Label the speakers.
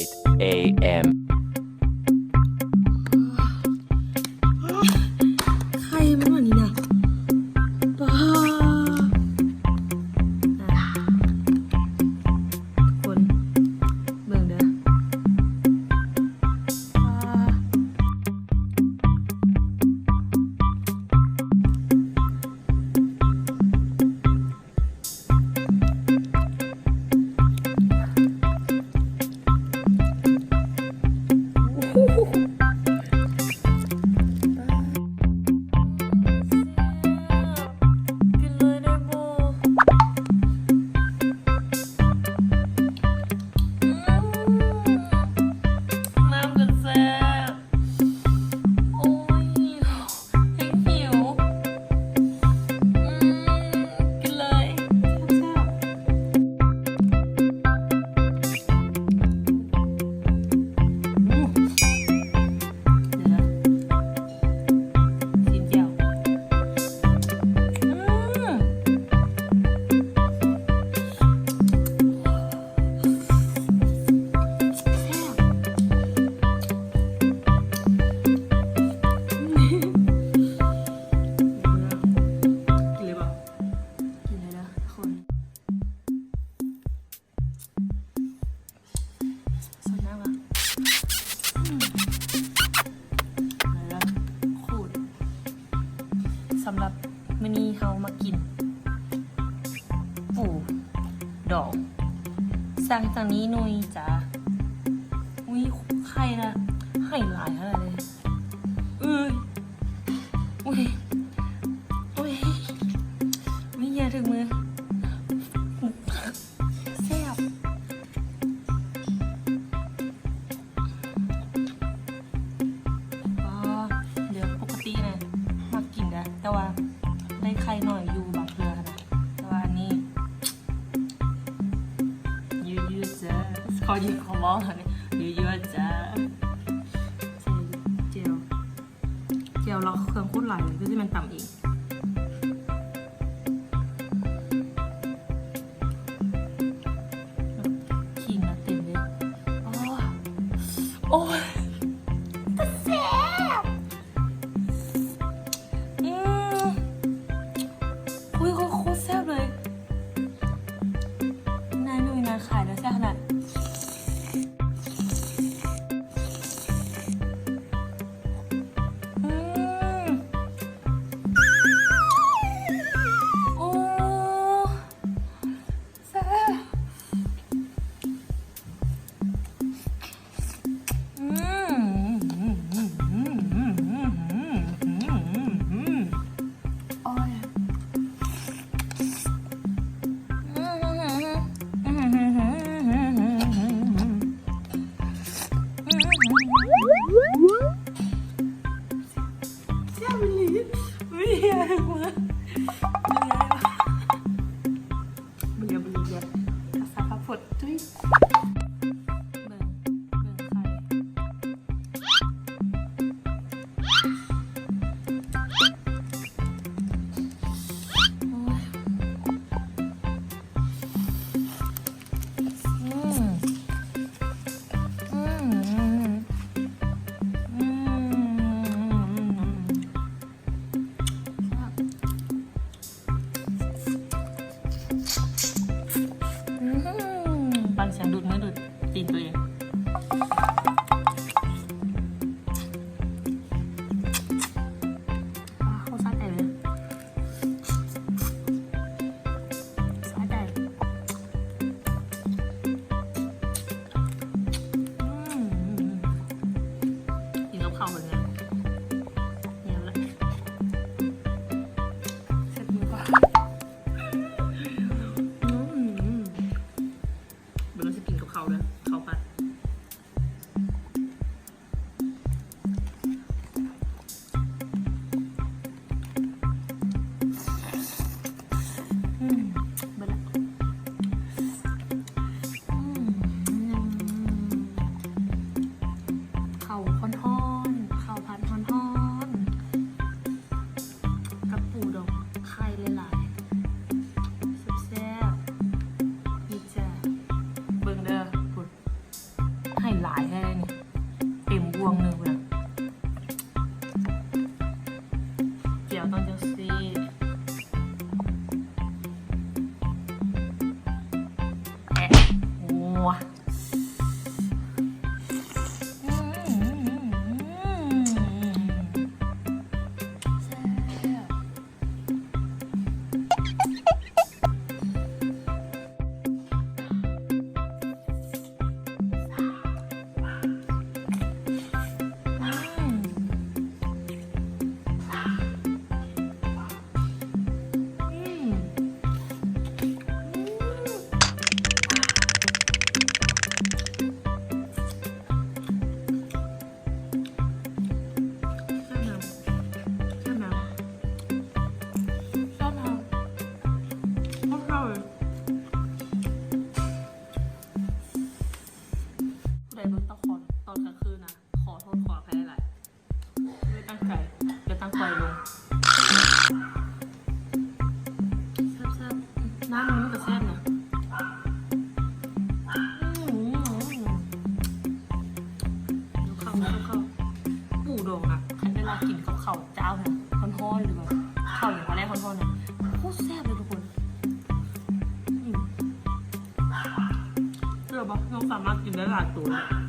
Speaker 1: 8 a.m.
Speaker 2: ใครมันวันนี้นะป้าคนเบิ่งเด้อสำหรับมื้อนี้เฮามากินปูดองสั่งจากนี้หนุยจ้าอุ้ยไข่นะไข่หลายขนาดเลยอุ้ยอุ้ยอย่าถึงมือแซ่บเดี๋ยวปกตินะมากินได้แต่ว่าได้ไข่หน่อยอยู่บางเกลือนะแต่ว่าอันนี้ยืดจ้าขอยืดของมองเลยยืดจ้าเจียวเราเครื่องโคตรหลายเลยที่มันต่ำเองขิงนะเต็มเลยโอ้ยแซ่บอุ้ยโคตรแซ่บเลยนายหนุ่ยนะขายแล้วแซ่บขนาดโอ้แซ่บโอ้ยแซ่บเลยไม่ได้อะไรวะเบื่อภาษาพักฝดจุ้ยเบิ่งใครฟังเสียงดูดมือดูดตีนตัวเองเขาซาใจเลยซาใจกินกับข้าวเหมือนกันเนี่ยแหละเสร็จมือก่อนเดี๋ยวเราจะกินกับเขาเลยเขาปัดเบิดละข้าวฮ้อนๆข้าวผัดฮ้อนๆกับปูดองไข่หลายๆแซ่บๆนี่จ้ะเบิ่งเด้อพุ่นไข่ วต้องจังสิแอะงัวน้ำมันก็แซ่บนะดูเข้าปูดองอ่ะคันเวลากินกับข้าวเจ้าเนี่ยร้อนๆหรือแบบข้าวอย่างวันแรกร้อนๆเนี่ยโคตรแซ่บเลยทุกคนเชื่อปะเราสามารถกินได้หลายตัวเลย